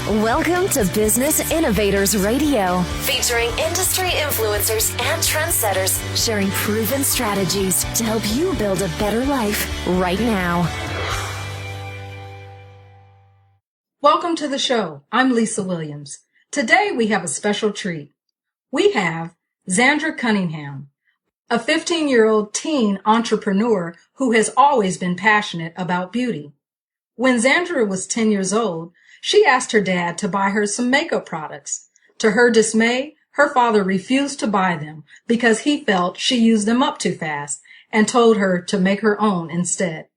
Welcome to Business Innovators Radio, featuring industry influencers and trendsetters sharing proven strategies to help you build a better life right now. Welcome to the show. I'm Lisa Williams. Today we have a special treat. We have Zandra Cunningham, a 15-year-old teen entrepreneur who has always been passionate about beauty. When Zandra was 10 years old, she asked her dad to buy her some makeup products. To her dismay, her father refused to buy them because he felt she used them up too fast and told her to make her own instead.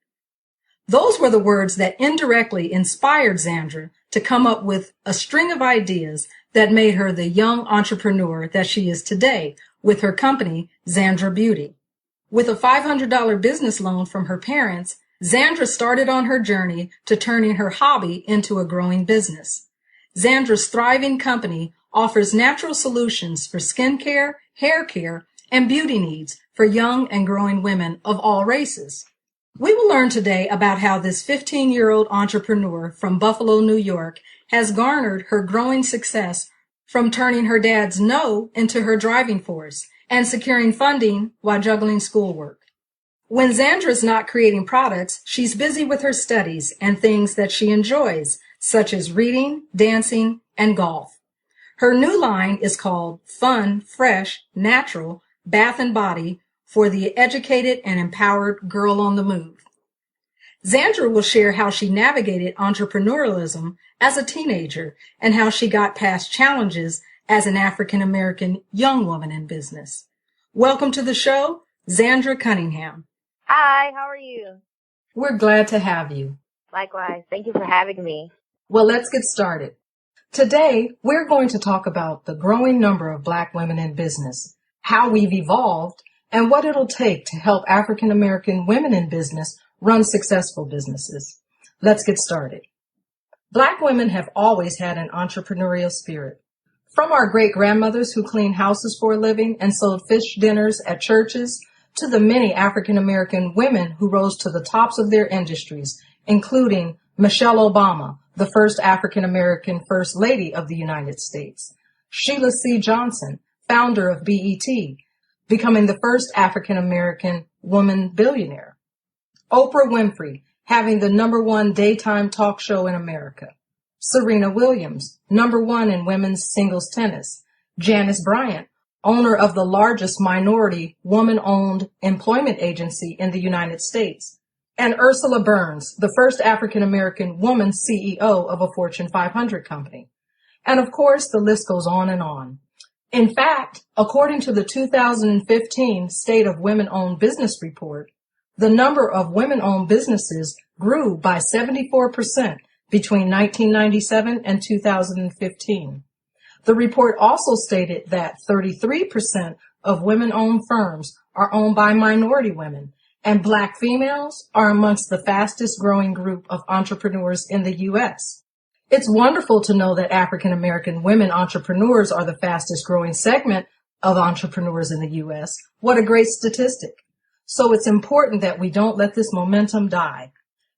Those were the words that indirectly inspired Zandra to come up with a string of ideas that made her the young entrepreneur that she is today with her company, Zandra Beauty. With a $500 business loan from her parents, Zandra started on her journey to turning her hobby into a growing business. Zandra's thriving company offers natural solutions for skincare, hair care, and beauty needs for young and growing women of all races. We will learn today about how this 15-year-old entrepreneur from Buffalo, New York, has garnered her growing success from turning her dad's no into her driving force and securing funding while juggling schoolwork. When Zandra's not creating products, she's busy with her studies and things that she enjoys, such as reading, dancing, and golf. Her new line is called Fun, Fresh, Natural, Bath and Body for the educated and empowered girl on the move. Zandra will share how she navigated entrepreneurialism as a teenager and how she got past challenges as an African-American young woman in business. Welcome to the show, Zandra Cunningham. Hi, how are you? We're glad to have you. Likewise. Thank you for having me. Well, let's get started. Today, we're going to talk about the growing number of Black women in business, how we've evolved, and what it'll take to help African American women in business run successful businesses. Let's get started. Black women have always had an entrepreneurial spirit. From our great-grandmothers who cleaned houses for a living and sold fish dinners at churches, to the many African American women who rose to the tops of their industries, including Michelle Obama, the first African American First Lady of the United States, Sheila C. Johnson, founder of BET, becoming the first African American woman billionaire, Oprah Winfrey, having the #1 daytime talk show in America, Serena Williams, #1 in women's singles tennis, Janice Bryant, owner of the largest minority woman-owned employment agency in the United States, and Ursula Burns, the first African-American woman CEO of a Fortune 500 company. And of course, the list goes on and on. In fact, according to the 2015 State of Women-Owned Business Report, the number of women-owned businesses grew by 74% between 1997 and 2015. The report also stated that 33% of women-owned firms are owned by minority women, and Black females are amongst the fastest growing group of entrepreneurs in the U.S. It's wonderful to know that African American women entrepreneurs are the fastest growing segment of entrepreneurs in the U.S. What a great statistic. So it's important that we don't let this momentum die.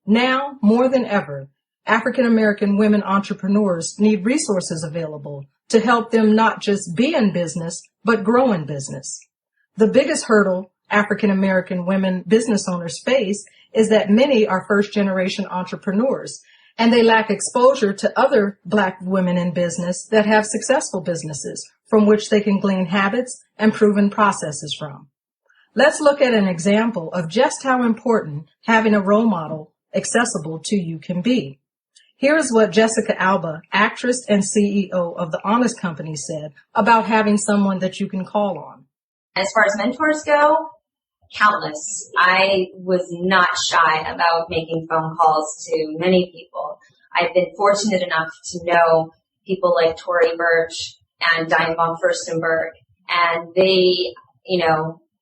Now, more than ever, African American women entrepreneurs need resources available to help them not just be in business, but grow in business. The biggest hurdle African American women business owners face is that many are first-generation entrepreneurs, and they lack exposure to other Black women in business that have successful businesses from which they can glean habits and proven processes from. Let's look at an example of just how important having a role model accessible to you can be. Here is what Jessica Alba, actress and CEO of The Honest Company, said about having someone that you can call on. As far as mentors go, countless. I was not shy about making phone calls to many people. I've been fortunate enough to know people like Tory Burch and Diane von Furstenberg, and they,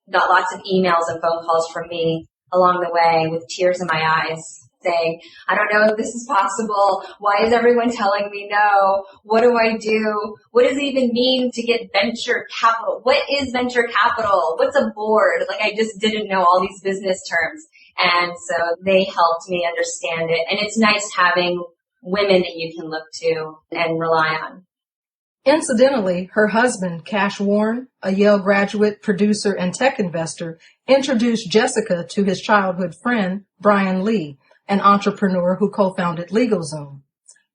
got lots of emails and phone calls from me along the way with tears in my eyes, saying, I don't know if this is possible. Why is everyone telling me no? What do I do? What does it even mean to get venture capital? What is venture capital? What's a board? I just didn't know all these business terms. And so they helped me understand it. And it's nice having women that you can look to and rely on. Incidentally, her husband, Cash Warren, a Yale graduate, producer, and tech investor, introduced Jessica to his childhood friend, Brian Lee, an entrepreneur who co-founded LegalZoom.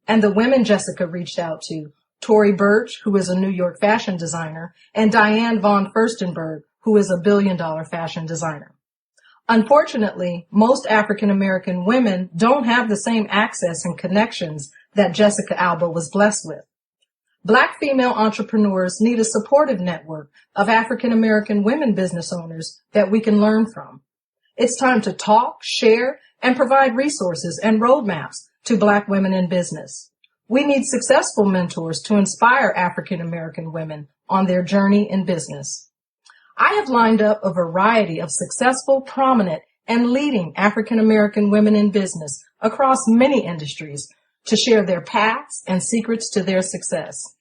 And the women Jessica reached out to, Tory Burch, who is a New York fashion designer, and Diane von Furstenberg, who is a billion-dollar fashion designer. Unfortunately, most African-American women don't have the same access and connections that Jessica Alba was blessed with. Black female entrepreneurs need a supportive network of African-American women business owners that we can learn from. It's time to talk, share, and provide resources and roadmaps to Black women in business. We need successful mentors to inspire African-American women on their journey in business. I have lined up a variety of successful, prominent, and leading African-American women in business across many industries to share their paths and secrets to their success.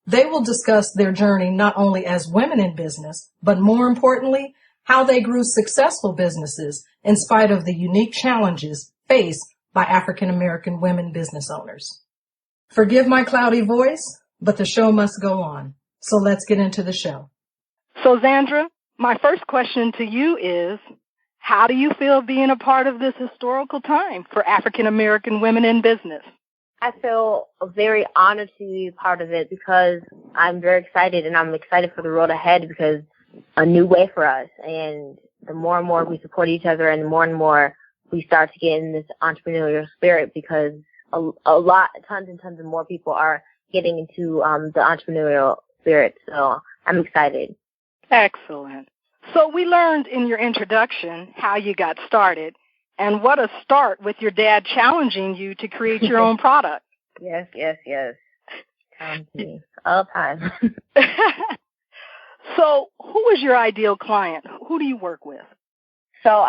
They will discuss their journey not only as women in business, but more importantly, how they grew successful businesses in spite of the unique challenges faced by African-American women business owners. Forgive my cloudy voice, but the show must go on. So let's get into the show. So, Zandra, my first question to you is, how do you feel being a part of this historical time for African-American women in business? I feel very honored to be a part of it because I'm very excited, and I'm excited for the road ahead because a new way for us. And the more and more we support each other and the more we start to get in this entrepreneurial spirit, because tons and tons of more people are getting into the entrepreneurial spirit. So I'm excited. Excellent. So we learned in your introduction how you got started, and what a start with your dad challenging you to create your own product. Yes. Me all the time. So who is your ideal client? Who do you work with? So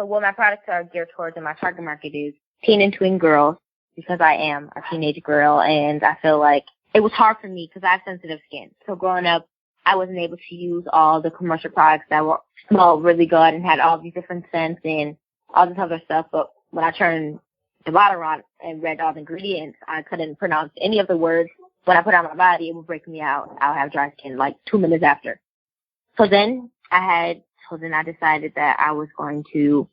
what my products are geared towards, and my target market is teen and tween girls, because I am a teenage girl, and I feel like it was hard for me because I have sensitive skin. So growing up, I wasn't able to use all the commercial products that smelled really good and had all these different scents and all this other stuff. But when I turned the bottle around and read all the ingredients, I couldn't pronounce any of the words. When I put it on my body, it would break me out. I'll have dry skin like 2 minutes after. So then I decided that I wanted to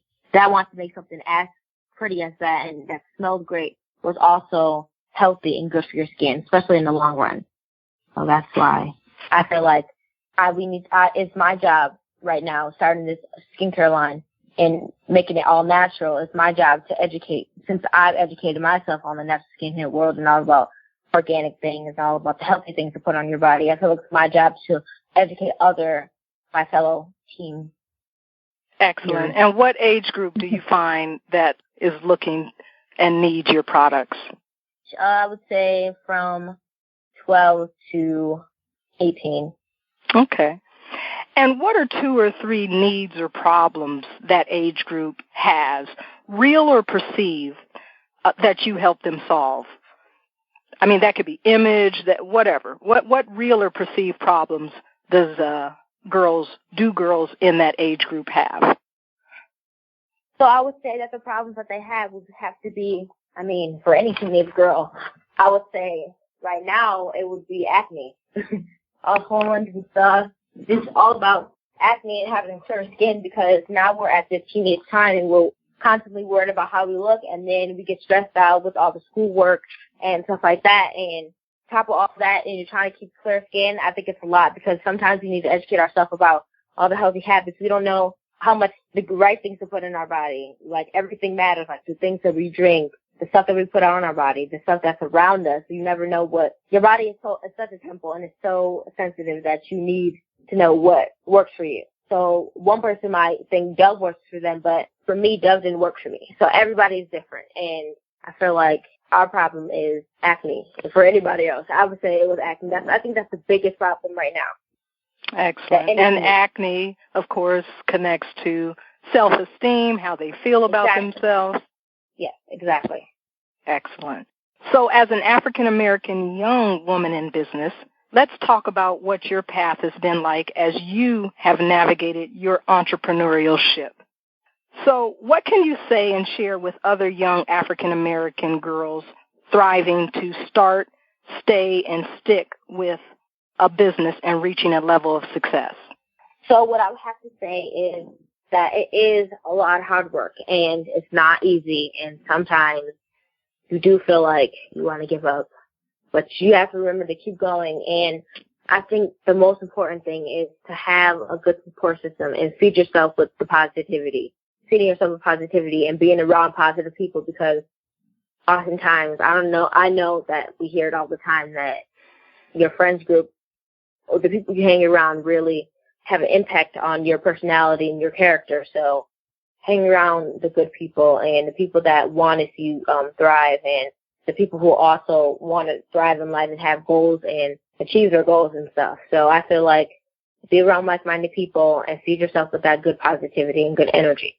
make something as pretty as that and that smelled great, was also healthy and good for your skin, especially in the long run. So that's why I feel like it's my job right now, starting this skincare line and making it all natural. It's my job to educate, since I've educated myself on the natural skincare world and all about organic things, all about the healthy things to put on your body. I feel like it's my job to educate my fellow team. Excellent. And what age group do you find that is looking and needs your products? I would say from 12 to 18. Okay. And what are 2 or 3 needs or problems that age group has, real or perceived, that you help them solve? I mean, that could be image, that whatever. What real or perceived problems does girls in that age group have? So I would say that the problems that they have would have to be, for any teenage girl, I would say right now it would be acne. All hormones and stuff. It's all about acne and having clear skin, because now we're at this teenage time and we're constantly worried about how we look, and then we get stressed out with all the schoolwork and stuff like that. And top of all that, and you're trying to keep clear skin, I think it's a lot, because sometimes we need to educate ourselves about all the healthy habits. We don't know how much the right things to put in our body. Like, everything matters, like the things that we drink, the stuff that we put on our body, the stuff that's around us. You never know what your body is. It's such a temple, and it's so sensitive that you need to know what works for you. So one person might think Dove works for them, but for me, Dove didn't work for me. So everybody is different, and I feel like our problem is acne. For anybody else, I would say it was acne. I think that's the biggest problem right now. Excellent. And acne, of course, connects to self-esteem, how they feel about themselves. Yes, exactly. Excellent. So as an African-American young woman in business, let's talk about what your path has been like as you have navigated your entrepreneurial ship. So what can you say and share with other young African-American girls thriving to start, stay, and stick with a business and reaching a level of success? So what I would have to say is that it is a lot of hard work, and it's not easy, and sometimes you do feel like you want to give up, but you have to remember to keep going. And I think the most important thing is to have a good support system and feed yourself with the positivity, feeding yourself with positivity and being around positive people, because oftentimes, I know that we hear it all the time that your friends group or the people you hang around really have an impact on your personality and your character. So hang around the good people and the people that want to see you thrive, and the people who also want to thrive in life and have goals and achieve their goals and stuff. So I feel like be around like-minded people and feed yourself with that good positivity and good energy.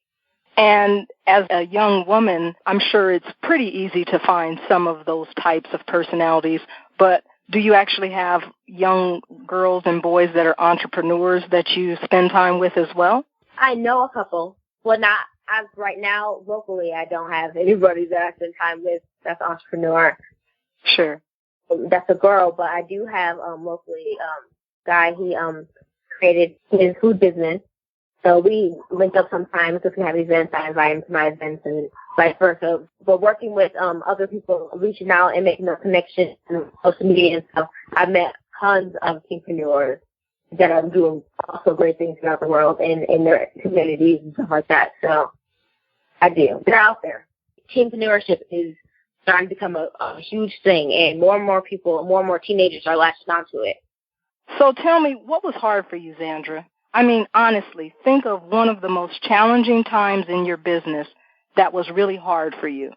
And as a young woman, I'm sure it's pretty easy to find some of those types of personalities, but do you actually have young girls and boys that are entrepreneurs that you spend time with as well? I know a couple. Well, not as right now, locally, I don't have anybody that I spend time with that's an entrepreneur. Sure. That's a girl, but I do have locally guy. He created his food business. So we link up sometimes. If we have events, I invite him to my events and vice versa. But working with other people, reaching out and making those connections and social media and stuff, I've met tons of entrepreneurs that are doing also great things throughout the world and in their communities and stuff like that. So I do. They're out there. Entrepreneurship is starting to become a huge thing, and more people, more and more teenagers are latching onto it. So tell me, what was hard for you, Zandra? I mean, honestly, think of one of the most challenging times in your business that was really hard for you.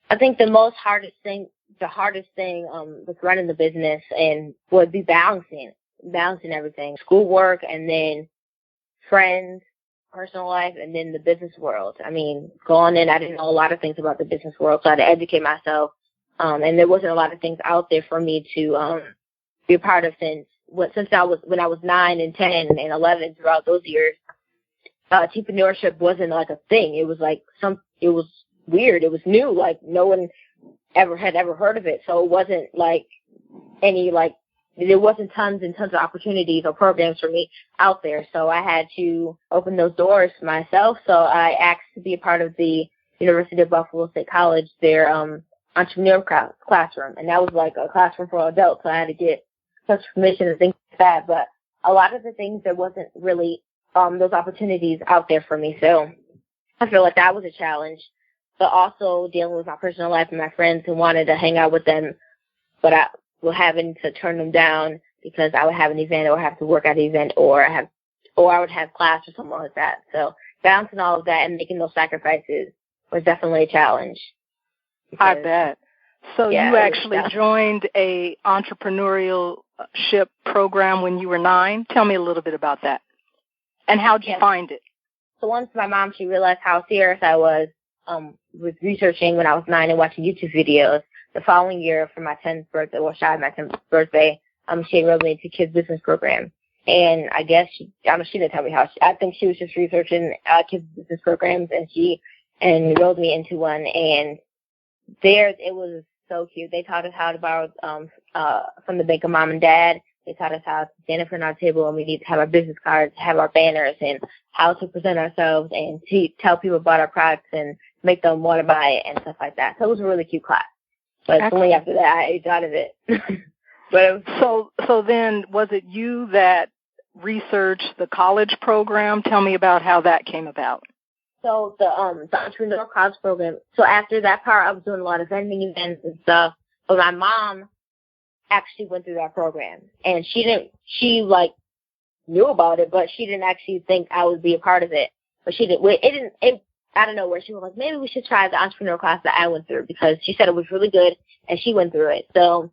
I think the hardest thing with running the business and would be balancing everything, schoolwork and then friends, personal life, and then the business world. I mean, going in, I didn't know a lot of things about the business world, so I had to educate myself. And there wasn't a lot of things out there for me to be a part of when I was 9 and 10 and 11. Throughout those years, entrepreneurship wasn't like a thing. It was like it was weird. It was new. Like no one had ever heard of it. So it wasn't like there wasn't tons and tons of opportunities or programs for me out there. So I had to open those doors myself. So I asked to be a part of the University of Buffalo State College, their entrepreneurial classroom, and that was like a classroom for adults. So I had to get such permission and things like that. But a lot of the things, there wasn't really those opportunities out there for me. So I feel like that was a challenge. But also dealing with my personal life and my friends who wanted to hang out with them, but I was having to turn them down because I would have an event or have to work at an event or I would have class or something like that. So balancing all of that and making those sacrifices was definitely a challenge. I bet. So yeah, you actually joined a entrepreneurship program when you were 9. Tell me a little bit about that. And how did you find it? So once my mom, she realized how serious I was with researching when I was 9 and watching YouTube videos. The following year for my 10th birthday, shy of my 10th birthday, she enrolled me into Kids Business Program. And I guess she didn't tell me how. I think she was just researching kids business programs, and she enrolled me into one. And there, it was so cute. They taught us how to borrow from the bank of mom and dad. They taught us how to stand in front of our table, and we need to have our business cards, have our banners, and how to present ourselves, and to tell people about our products and make them want to buy it and stuff like that. So it was a really cute class. But only after that I aged out of it. But it was, so then was it you that researched the college program? Tell me about how that came about. So the Entrepreneurial college program. So after that part, I was doing a lot of vending events and stuff. But my mom actually went through that program, and she knew about it, but she didn't actually think I would be a part of it. But she didn't. I don't know where she was like, maybe we should try the entrepreneurial class that I went through, because she said it was really good and she went through it. So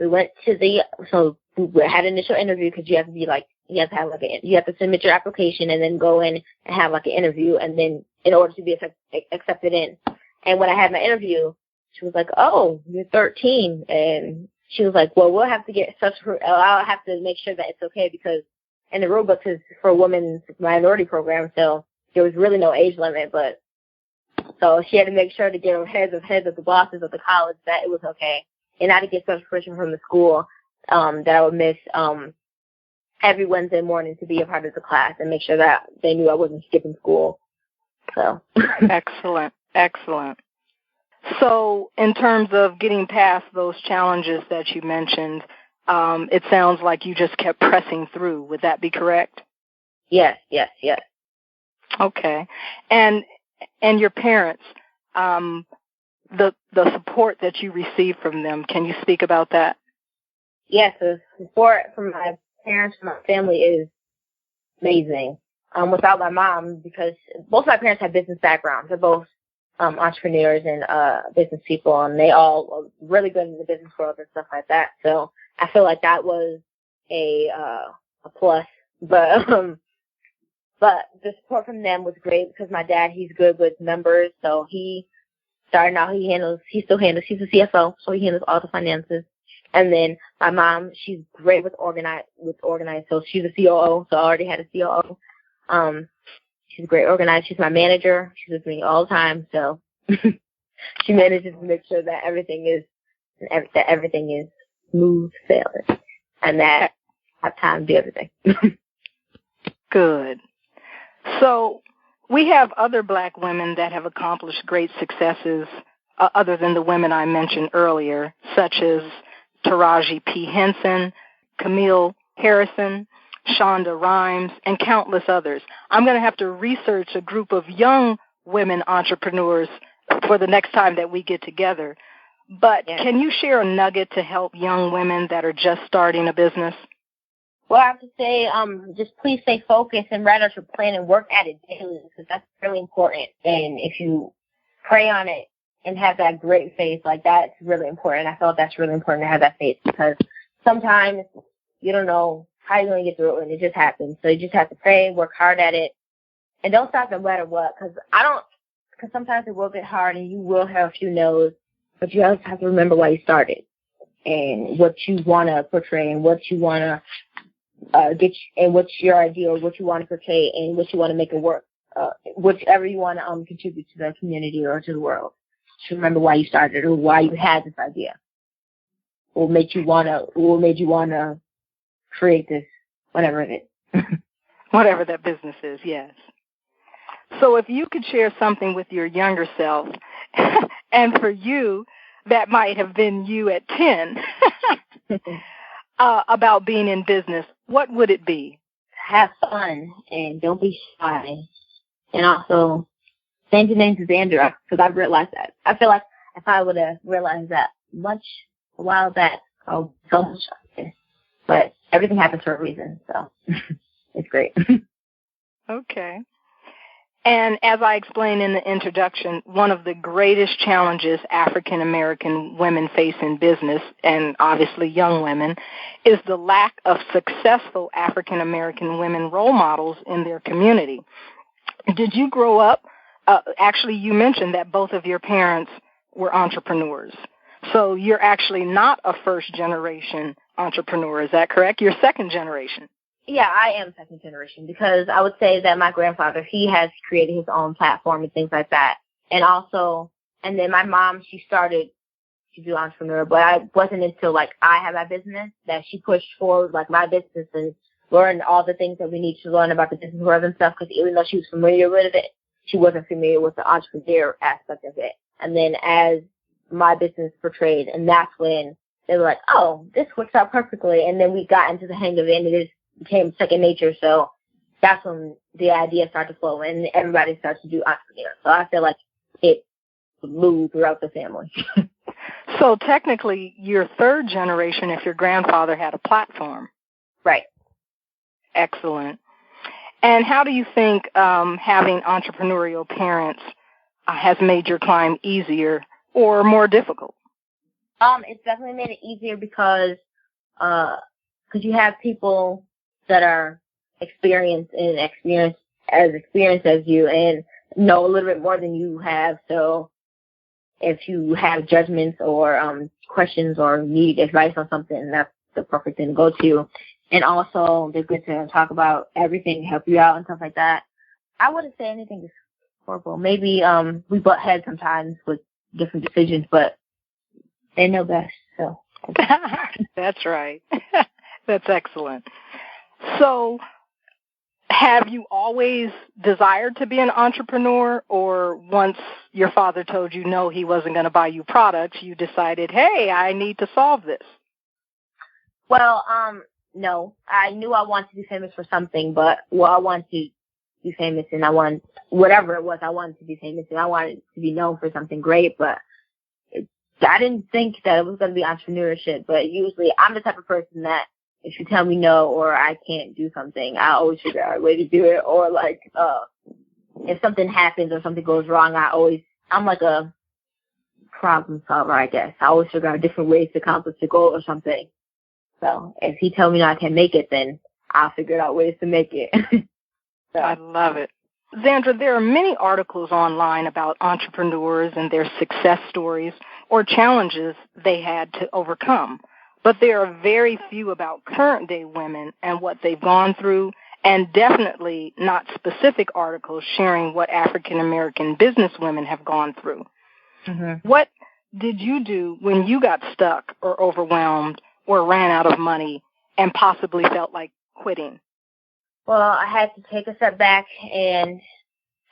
we went to we had an initial interview, because you have to submit your application and then go in and have like an interview, and then in order to be accepted in. And when I had my interview, she was like, "Oh, you're 13," and she was like, "Well, we'll have to I'll have to make sure that it's okay, because in the rule book is for a women's minority program, so there was really no age limit, but so she had to make sure to get heads of the bosses of the college that it was okay, and not to get such pressure from the school that I would miss every Wednesday morning to be a part of the class and make sure that they knew I wasn't skipping school. So excellent. So in terms of getting past those challenges that you mentioned, it sounds like you just kept pressing through. Would that be correct? Yes. Okay. And your parents, the support that you received from them, can you speak about that? Yes, the support from my parents, from my family is amazing. Without my mom, because both of my parents have business backgrounds. They're both entrepreneurs and business people, and they all are really good in the business world and stuff like that. So I feel like that was a plus. But the support from them was great because my dad, he's good with numbers, so he started out, he's the CFO, so he handles all the finances. And then my mom, she's great with organized, so she's a COO, so I already had a COO. She's great organized. She's my manager. She's with me all the time, so she manages to make sure that everything is smooth sailing, and that I have time to do everything. Good. So we have other Black women that have accomplished great successes other than the women I mentioned earlier, such as Taraji P. Henson, Camille Harrison, Shonda Rhimes, and countless others. I'm going to have to research a group of young women entrepreneurs for the next time that we get together. But Can you share a nugget to help young women that are just starting a business? Well, I have to say, just please stay focused and write out your plan and work at it daily, because that's really important. And if you pray on it and have that great faith, like that's really important. I felt that's really important to have that faith, because sometimes you don't know how you're going to get through it, and it just happens. So you just have to pray, work hard at it, and don't stop no matter what, because sometimes it will get hard and you will have a few no's, but you also have to remember why you started and what you want to portray and what you want to and what's your idea, or what you want to portray and what you want to make it work, whichever you want to contribute to the community or to the world. Just remember why you started or why you had this idea. What made you want to create this, whatever it is. Whatever that business is, yes. So if you could share something with your younger self, and for you, that might have been you at 10, about being in business, what would it be? Have fun and don't be shy. And also, change your name to Zandra, because I've realized that. I feel like if I would have realized that a while back, I would be so much shy. But everything happens for a reason, so it's great. Okay. And as I explained in the introduction, one of the greatest challenges African American women face in business, and obviously young women, is the lack of successful African American women role models in their community. Did you grow up? Actually, you mentioned that both of your parents were entrepreneurs. So you're actually not a first-generation entrepreneur. Is that correct? You're second generation. Yeah, I am second generation, because I would say that my grandfather, he has created his own platform and things like that. And then my mom, she started to do entrepreneur, but it wasn't until I had my business that she pushed forward my business and learned all the things that we need to learn about the business world and stuff, because even though she was familiar with it, she wasn't familiar with the entrepreneur aspect of it. And then as my business portrayed, and that's when they were like, oh, this works out perfectly. And then we got into the hang of it, and it became second nature. So that's when the idea started to flow, and everybody started to do entrepreneur. So I feel like it moved throughout the family. So technically, you're third generation if your grandfather had a platform. Right. Excellent. And how do you think having entrepreneurial parents has made your climb easier or more difficult? It's definitely made it easier because you have people that are experienced as you and know a little bit more than you have. So if you have judgments or questions or need advice on something, that's the perfect thing to go to. And also, they're good to talk about everything, help you out and stuff like that. I wouldn't say anything is horrible. Maybe we butt heads sometimes with different decisions, but they know best. So that's right. That's excellent. So, have you always desired to be an entrepreneur, or once your father told you no, he wasn't going to buy you products, you decided, hey, I need to solve this? Well, no. I knew I wanted to be famous for something, but I wanted to be famous, and whatever it was, I wanted to be famous, and I wanted to be known for something great, but I didn't think that it was going to be entrepreneurship. But usually I'm the type of person that if you tell me no or I can't do something, I always figure out a way to do it. Or like, if something happens or something goes wrong, I'm like a problem solver, I guess. I always figure out different ways to accomplish the goal or something. So if he tells me no, I can't make it, then I'll figure out ways to make it. So. I love it. Zandra, there are many articles online about entrepreneurs and their success stories or challenges they had to overcome. But there are very few about current-day women and what they've gone through, and definitely not specific articles sharing what African-American businesswomen have gone through. Mm-hmm. What did you do when you got stuck or overwhelmed or ran out of money and possibly felt like quitting? Well, I had to take a step back and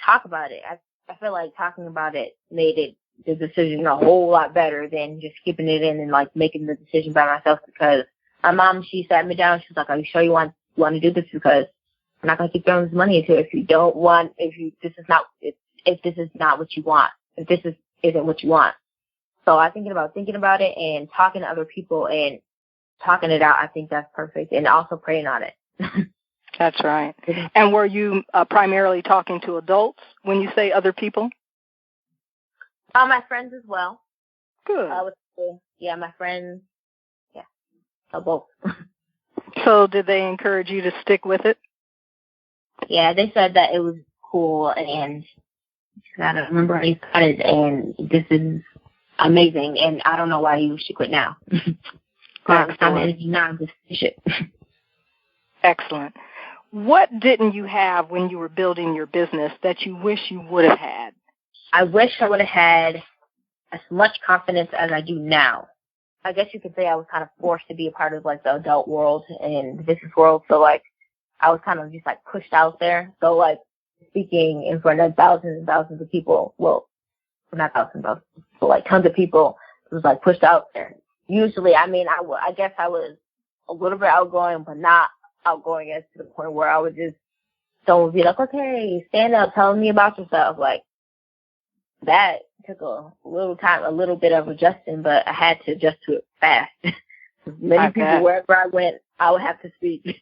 talk about it. I feel like talking about it made the decision a whole lot better than just keeping it in and like making the decision by myself, because my mom, she sat me down. She was like, are you sure you want to do this? Because I'm not going to keep throwing this money into it if this is not what you want, if this isn't what you want. So I thinking about it and talking to other people and talking it out. I think that's perfect. And also praying on it. That's right. And were you primarily talking to adults when you say other people? My friends as well. Good. Yeah, my friends. Yeah, so both. So did they encourage you to stick with it? Yeah, they said that it was cool, and I don't remember when you started, and this is amazing, and I don't know why you should quit now. Excellent. What didn't you have when you were building your business that you wish you would have had? I wish I would have had as much confidence as I do now. I guess you could say I was kind of forced to be a part of like the adult world and the business world. So like I was kind of just like pushed out there. So like speaking in front of thousands and thousands of people, well, not thousands, but like tons of people, it was like pushed out there. Usually, I mean, I guess I was a little bit outgoing, but not outgoing as to the point where I would just, someone would be like, okay, stand up, tell me about yourself. Like, that took a little bit of adjusting, but I had to adjust to it fast. Many people, wherever I went, I would have to speak.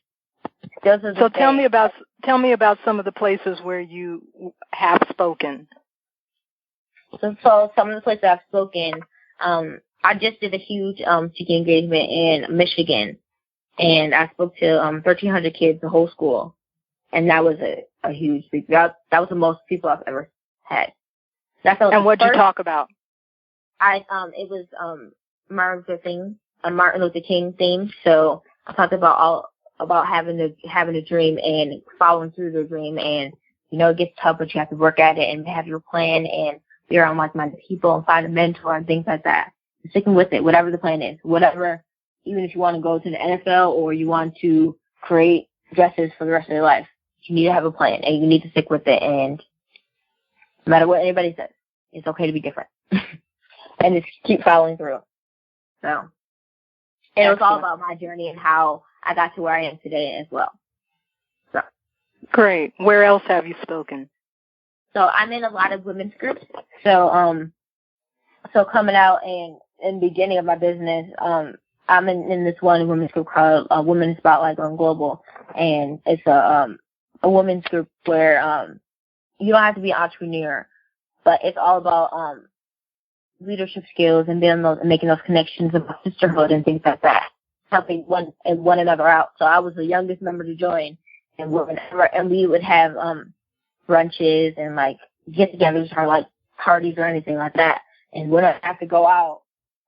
So tell me about some of the places where you have spoken. So some of the places I've spoken, I just did a huge speaking engagement in Michigan, and I spoke to 1,300 kids, the whole school, and that was a huge speech. That was the most people I've ever had. And what'd you talk about? It was Martin Luther King theme. So I talked about having a dream and following through the dream, and it gets tough, but you have to work at it and have your plan and be around like-minded people and find a mentor and things like that. Sticking with it, whatever the plan is, even if you want to go to the NFL or you want to create dresses for the rest of your life, you need to have a plan and you need to stick with it. And no matter what anybody says, it's okay to be different. And just keep following through. So, and it was all about my journey and how I got to where I am today as well. So. Great. Where else have you spoken? So I'm in a lot of women's groups. So coming out in the beginning of my business, I'm in this one women's group called Women's Spotlight on Global, and it's a women's group where you don't have to be an entrepreneur, but it's all about leadership skills and making those connections about sisterhood and things like that, helping one another out. So I was the youngest member to join, and we would have brunches and like get-togethers or like parties or anything like that. And when I have to go out,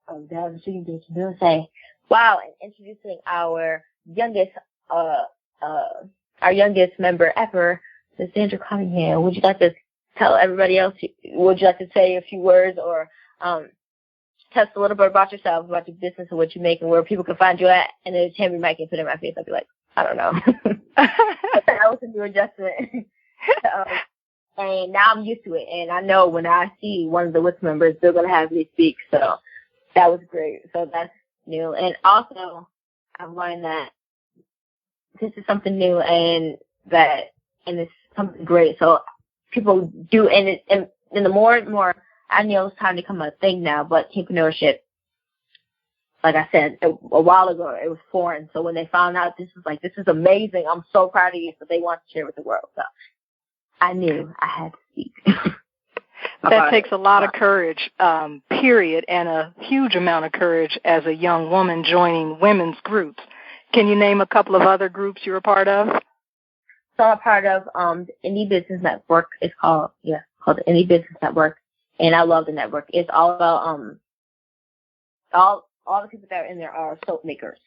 the speaking engagement, they would say, "Wow!" and introducing our youngest member ever, Ms. Zandra Cunningham, would you like to tell everybody else, would you like to say a few words or tell us a little bit about yourself, about your business and what you make and where people can find you at? And then Tammy might get put in my face. I'd be like, I don't know. But that was a new adjustment. And now I'm used to it. And I know when I see one of the WITS members, they're going to have me speak. So that was great. So that's new. And also, I've learned that this is something new and it's something great. So people do, and the more and more, I know it's time to become a thing now, but entrepreneurship, like I said, a while ago, it was foreign. So when they found out this is amazing, I'm so proud of you, so they want to share with the world. So I knew I had to speak. That takes a lot of courage, period, and a huge amount of courage as a young woman joining women's groups. Can you name a couple of other groups you're a part of? So I'm a part of the Indie Business Network. It's called the Indie Business Network, and I love the network. It's all about all the people that are in there are soap makers.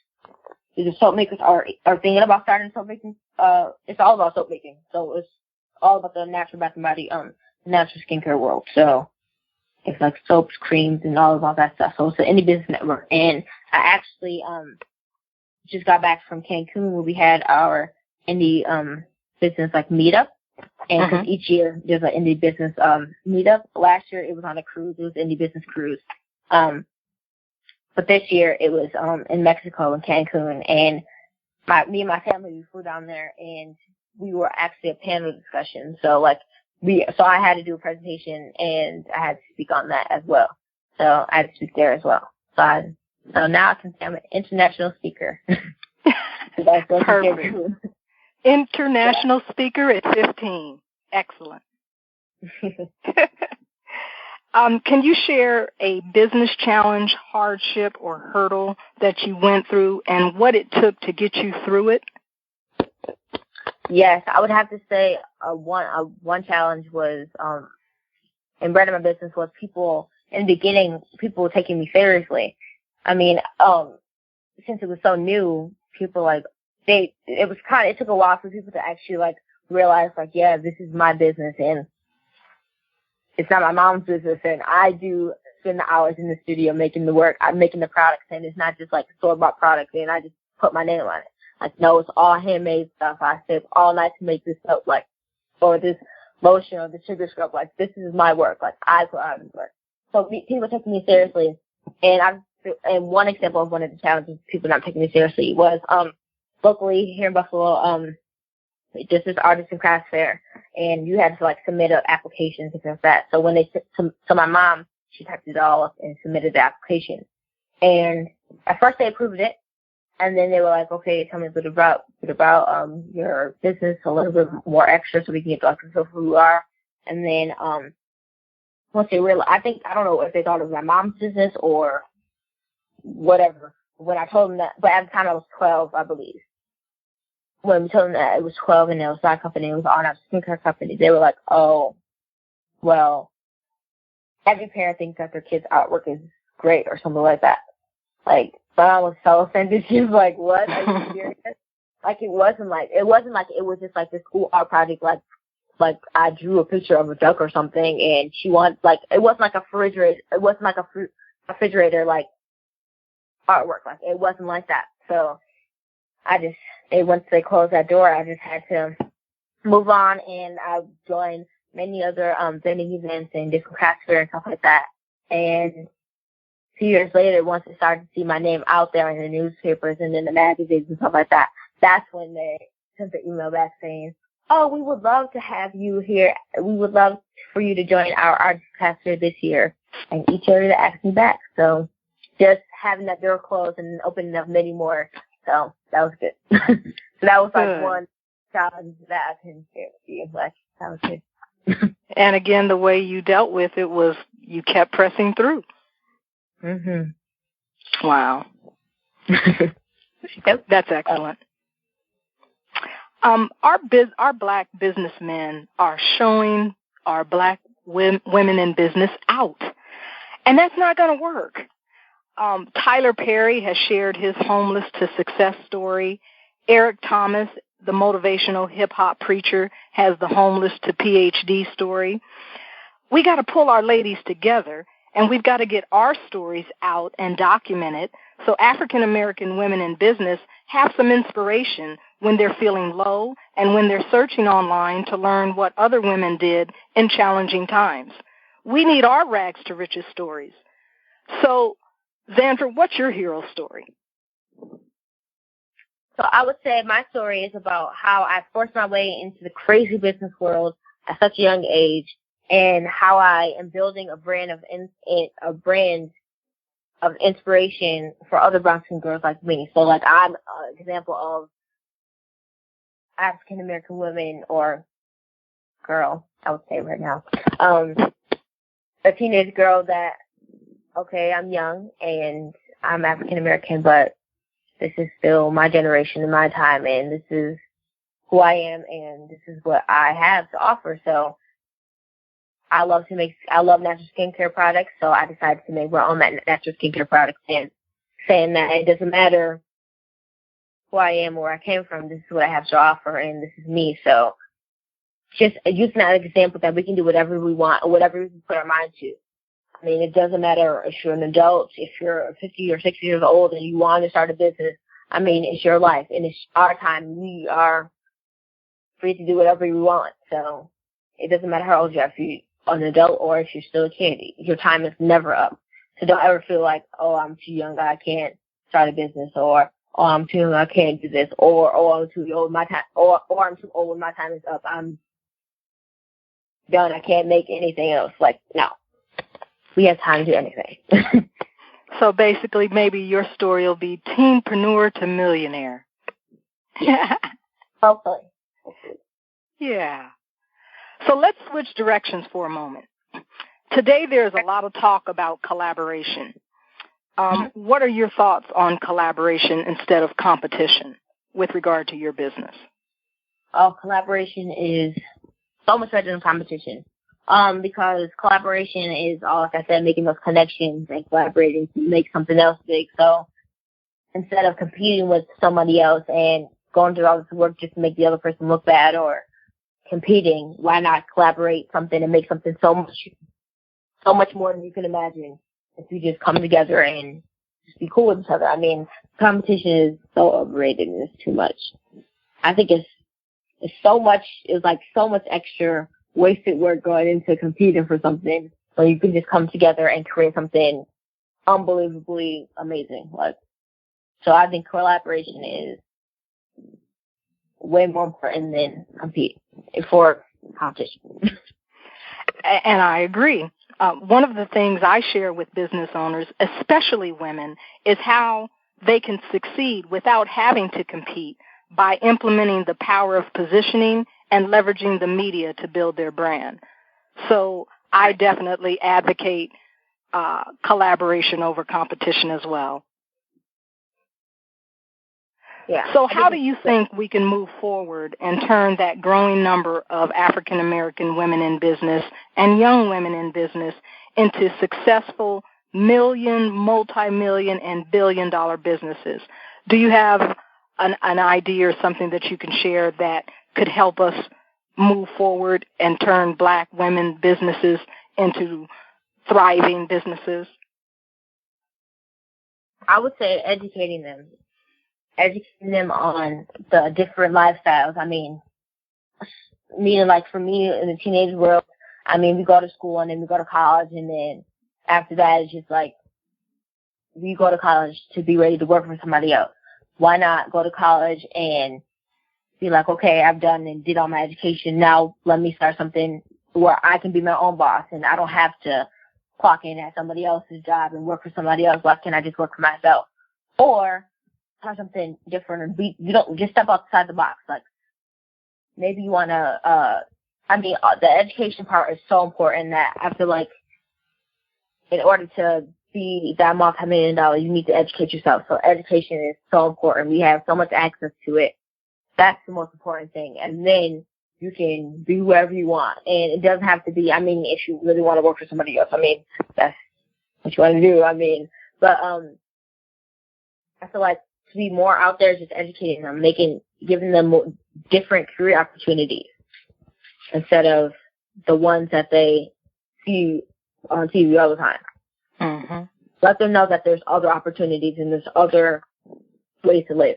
The soap makers are thinking about starting soap making. It's all about soap making. So it's all about the natural bath and body, natural skincare world. So it's like soaps, creams, and all about that stuff. So it's the Indie Business Network. And I actually just got back from Cancun where we had our indie business like meetup. And because each year there's an indie business meetup. Last year it was on a cruise. It was an indie business cruise. But this year it was in Mexico in Cancun. And me and my family, we flew down there and we were actually a panel discussion. So I had to do a presentation and I had to speak on that as well. So I had to speak there as well. So now I can say I'm an international speaker. Perfect. International speaker at 15. Excellent. Can you share a business challenge, hardship, or hurdle that you went through and what it took to get you through it? Yes, I would have to say one challenge was in running my business was people in the beginning, people were taking me seriously. I mean, since it was so new, people it took a while for people to actually realize yeah, this is my business and it's not my mom's business, and I do spend the hours in the studio making the work. I'm making the products, and it's not just a store-bought product, and I just put my name on it. No, it's all handmade stuff. I stayed all night to make this soap, or this lotion, or the sugar scrub. This is my work. I put out this work. So people taking me seriously, and one example of one of the challenges people not taking me seriously was locally here in Buffalo. This is Artists and Crafts Fair, and you had to submit an application and things like that. So when so my mom, she typed it all up and submitted the application. And at first they approved it, and then they were like, okay, tell me a bit about your business, a little bit more extra so we can get to know who you are. And then once they realized, I don't know if they thought it was my mom's business or whatever. When I told them that, but at the time I was 12, I believe. When we told them that it was 12 and it was not a company, it was all not a skincare company, they were like, oh, well, every parent thinks that their kid's artwork is great or something like that. My mom was so offended. She was like, what? Are you serious? It was just this cool art project, I drew a picture of a duck or something, and she wanted, it wasn't a refrigerator, it wasn't a refrigerator, artwork. It wasn't like that. So once they closed that door, I just had to move on, and I joined many other vending events and different craft fairs and stuff like that. And a few years later, once they started to see my name out there in the newspapers and in the magazines and stuff like that, that's when they sent the email back saying, oh, we would love to have you here. We would love for you to join our Artists Craft Fair this year. And each year they asked me back. So just having that door closed and opening up many more. So that was good. So that was one challenge that I can share with you. That was good. And again, the way you dealt with it was you kept pressing through. Mhm. Wow. That's excellent. Our black businessmen are showing our black women in business out, and that's not going to work. Tyler Perry has shared his homeless to success story. Eric Thomas the motivational hip-hop preacher has the homeless to PhD story. We got to pull our ladies together, and we've got to get our stories out and document it so African-American women in business have some inspiration when they're feeling low and when they're searching online to learn what other women did in challenging times. We need our rags to riches stories. So, Zandra, what's your hero story? So I would say my story is about how I forced my way into the crazy business world at such a young age, and how I am building a brand of inspiration for other brown skin girls like me. So, like, I'm an example of African American women, or girl, I would say right now, a teenage girl that, okay, I'm young and I'm African American, but this is still my generation and my time, and this is who I am, and this is what I have to offer. So I love natural skincare products, so I decided to make my own natural skincare products, and saying that it doesn't matter who I am or where I came from, this is what I have to offer, and this is me. So just using that example that we can do whatever we want, or whatever we can put our mind to. I mean, it doesn't matter if you're an adult, if you're 50 or 60 years old and you want to start a business. I mean, it's your life, and it's our time. We are free to do whatever we want. So it doesn't matter how old you are, if you're an adult or if you're still a kid. Your time is never up. So don't ever feel like, oh, I'm too young, I can't start a business, or oh, I'm too young, I can't do this, or oh, I'm too old, my time, or I'm too old, my time is up, I'm done, I can't make anything else. Like, no. We have time to do anything. So basically, maybe your story will be teenpreneur to millionaire. Hopefully. Yeah. So let's switch directions for a moment. Today, there's a lot of talk about collaboration. What are your thoughts on collaboration instead of competition with regard to your business? Oh, collaboration is so much better than competition. Because collaboration is all, like I said, making those connections and collaborating to make something else big. So instead of competing with somebody else and going through all this work just to make the other person look bad, or competing, why not collaborate something and make something so much more than you can imagine if you just come together and just be cool with each other. I mean, competition is so overrated and it's too much. I think it's so much extra wasted work going into competing for something, so you can just come together and create something unbelievably amazing. So I think collaboration is way more important than for competition. And I agree. One of the things I share with business owners, especially women, is how they can succeed without having to compete by implementing the power of positioning and leveraging the media to build their brand. So I definitely advocate collaboration over competition as well. Yeah. So how do you think we can move forward and turn that growing number of African American women in business and young women in business into successful million, multi-million, and billion-dollar businesses? Do you have an idea or something that you can share that could help us move forward and turn Black women businesses into thriving businesses? I would say educating them on the different lifestyles. I mean, for me in the teenage world, I mean, we go to school and then we go to college, and then after that it's just like we go to college to be ready to work for somebody else. Why not go to college and be like, okay, I've done and did all my education. Now let me start something where I can be my own boss and I don't have to clock in at somebody else's job and work for somebody else. Why can't I just work for myself? Or try something different, or you don't just step outside the box. Like, maybe you want to, the education part is so important that I feel like in order to be that multi-million-dollar, you need to educate yourself. So education is so important. We have so much access to it. That's the most important thing. And then you can do whatever you want. And it doesn't have to be, if you really want to work for somebody else, that's what you want to do. But I feel like to be more out there, just educating them, giving them different career opportunities instead of the ones that they see on TV all the time. Mm-hmm. Let them know that there's other opportunities and there's other ways to live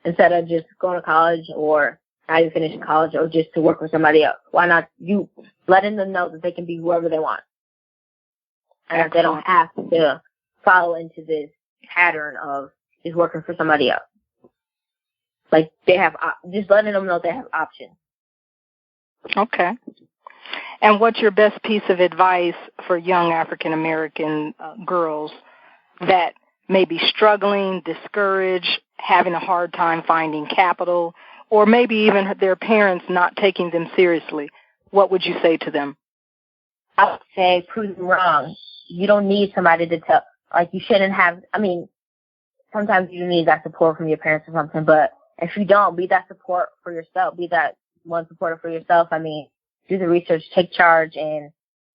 instead of just going to college or not even finishing college or just to work with somebody else. Why not you letting them know that they can be whoever they want and that they don't have to follow into this pattern of just working for somebody else. Like they have, just letting them know they have options. Okay. And what's your best piece of advice for young African American girls that may be struggling, discouraged, having a hard time finding capital, or maybe even their parents not taking them seriously? What would you say to them? I would say prove them wrong. You don't need somebody to tell. Like you shouldn't have. I mean, sometimes you need that support from your parents or something, but if you don't, be that support for yourself. Be that one supporter for yourself. I mean, do the research, take charge, and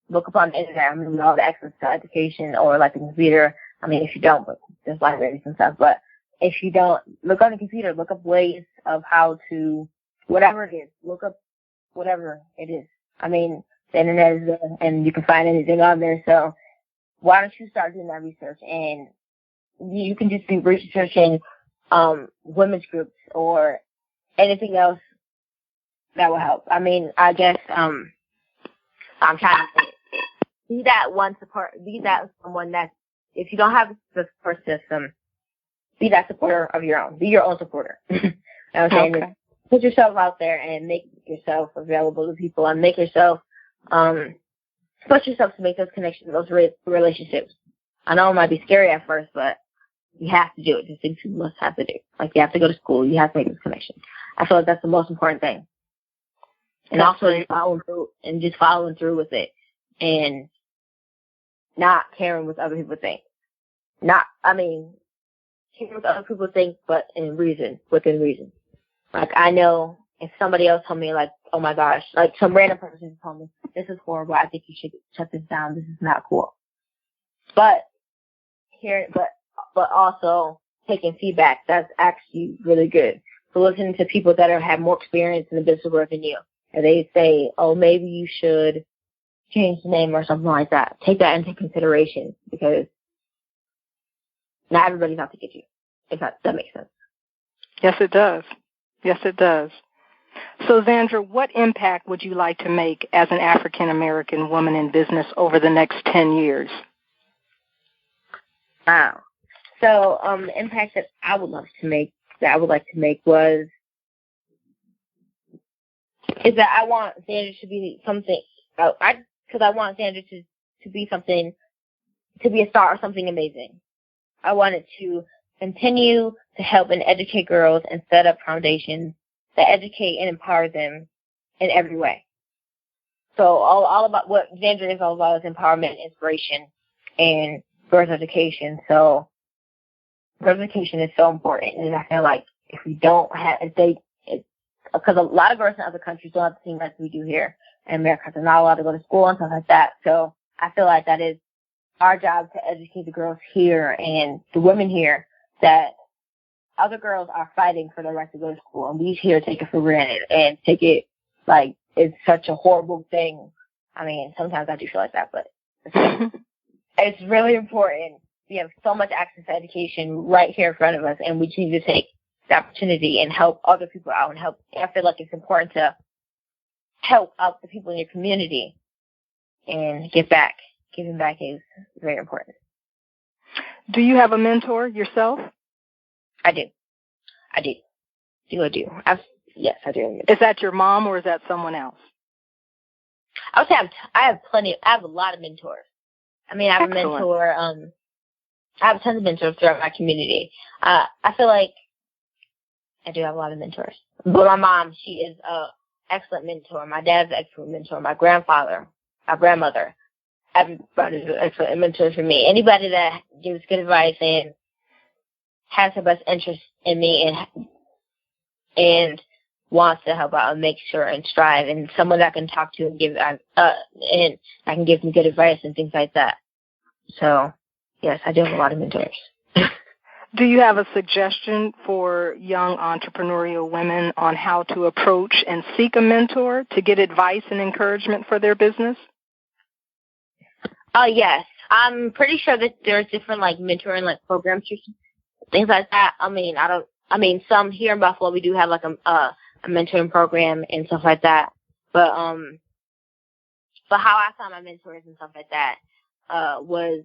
look up on the internet. I mean, with all the access to education or like the computer. I mean, if you don't, but there's libraries and stuff. But if you don't, look on the computer, look up ways of how to, whatever it is, look up whatever it is. I mean, the internet is there, and you can find anything on there. So why don't you start doing that research? And you can just be researching women's groups or anything else that will help. I mean, I guess I'm trying to say, be that one support, be that someone that, if you don't have the support system, be that supporter of your own. Be your own supporter. Okay. Put yourself out there and make yourself available to people and make yourself, push yourself to make those connections, those relationships. I know it might be scary at first, but you have to do it. Just things you must have to do. Like you have to go to school. You have to make those connections. I feel like that's the most important thing. And also just following through with it and not caring what other people think. Caring what other people think, but within reason. Like I know if somebody else told me like, oh my gosh, like some random person told me, this is horrible, I think you should shut this down, this is not cool. But also taking feedback, that's actually really good. So listening to people that have more experience in the business world than you. And they say, oh, maybe you should change the name or something like that. Take that into consideration because not everybody's out to get you. If that makes sense. Yes, it does. Yes, it does. So, Zandra, what impact would you like to make as an African-American woman in business over the next 10 years? Wow. So, the impact that I would like to make is that I want Zandra to be something, because I want Zandra to be something, to be a star or something amazing. I want it to continue to help and educate girls and set up foundations that educate and empower them in every way. So all about what Zandra is all about is empowerment, inspiration, and girls' education. So girls' education is so important, and I feel like if we don't have, because a lot of girls in other countries don't have the same rights we do here in America. They're not allowed to go to school and stuff like that. So I feel like that is our job to educate the girls here and the women here that other girls are fighting for their right to go to school, and we here take it for granted and take it like it's such a horrible thing. I mean, sometimes I do feel like that, but it's really important. We have so much access to education right here in front of us, and we need to take the opportunity and help other people out and help. I feel like it's important to help out the people in your community and give back. Giving back is very important. Do you have a mentor yourself? I do. Yes, I do. Is that your mom or is that someone else? I would say I have a lot of mentors. I mean, I have Excellent. a mentor. I have tons of mentors throughout my community. I feel like I do have a lot of mentors. But my mom, she is an excellent mentor. My dad's an excellent mentor. My grandmother, everybody's an excellent mentor for me. Anybody that gives good advice and has the best interest in me and wants to help out and make sure and strive, and someone that I can talk to and and I can give them good advice and things like that. So, yes, I do have a lot of mentors. Do you have a suggestion for young entrepreneurial women on how to approach and seek a mentor to get advice and encouragement for their business? Yes. I'm pretty sure that there's different mentoring programs or things like that. Some here in Buffalo we do have a mentoring program and stuff like that. But how I found my mentors and stuff like that was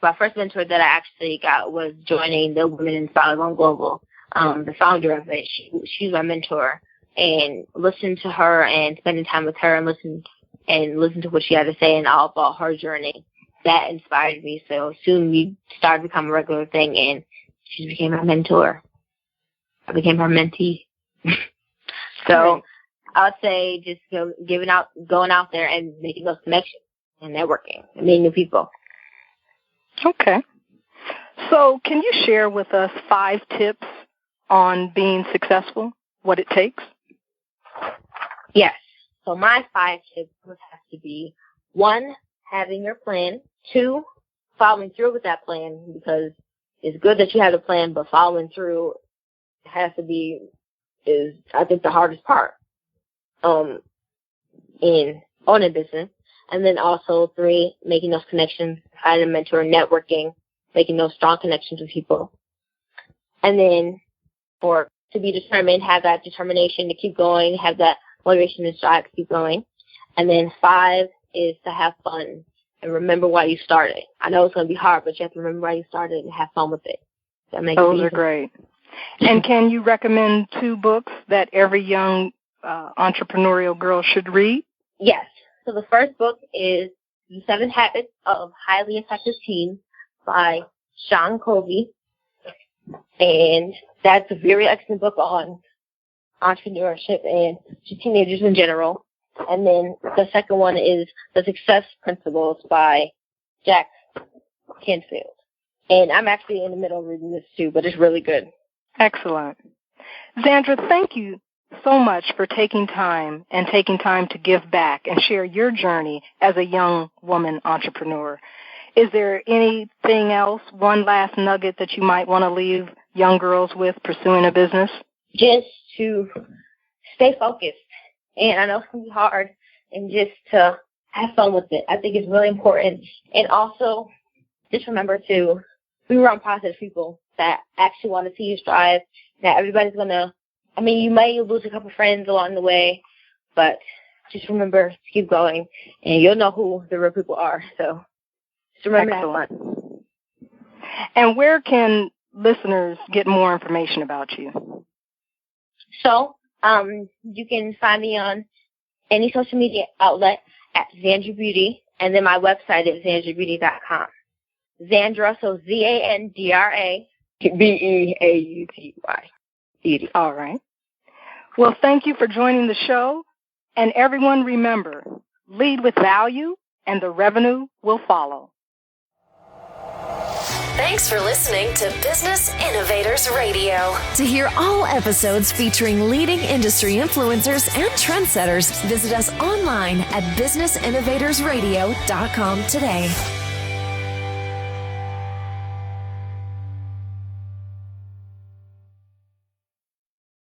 my first mentor that I actually got was joining the Women in Volleyball Global. The founder of it, she's my mentor, and listening to her and spending time with her and listen to what she had to say and all about her journey. That inspired me. So soon we started to become a regular thing, and she became my mentor. I became her mentee. So I would say just going out there and making those connections and networking and meeting new people. Okay. So can you share with us 5 tips on being successful, what it takes? Yes. So my 5 tips would have to be 1, having your plan. 2, following through with that plan, because it's good that you have a plan, but following through has to be, I think, the hardest part in owning business. And then also 3, making those connections, finding a mentor, networking, making those strong connections with people. And then 4, to be determined, have that determination to keep going, have that motivation and strive to keep going. And then 5 is to have fun and remember why you started. I know it's going to be hard, but you have to remember why you started and have fun with it. Those are great. And can you recommend 2 books that every young entrepreneurial girl should read? Yes. So the first book is The 7 Habits of Highly Effective Teens by Sean Covey. And that's a very excellent book on entrepreneurship and just teenagers in general. And then the second one is The Success Principles by Jack Canfield. And I'm actually in the middle of reading this too, but it's really good. Excellent. Zandra, thank you so much for taking time to give back and share your journey as a young woman entrepreneur. Is there anything else, one last nugget that you might want to leave young girls with pursuing a business? Just to stay focused. And I know it's going to be hard, and just to have fun with it. I think it's really important. And also, just remember to be around positive people that actually want to see you strive, that everybody's going to, you may lose a couple friends along the way, but just remember to keep going, and you'll know who the real people are. So just remember to have fun. And where can listeners get more information about you? So you can find me on any social media outlet at Zandra Beauty, and then my website is zandrabeauty.com. Zandra, so Zandra Beauty. Beauty. All right. Well, thank you for joining the show. And everyone remember, lead with value and the revenue will follow. Thanks for listening to Business Innovators Radio. To hear all episodes featuring leading industry influencers and trendsetters, visit us online at businessinnovatorsradio.com today.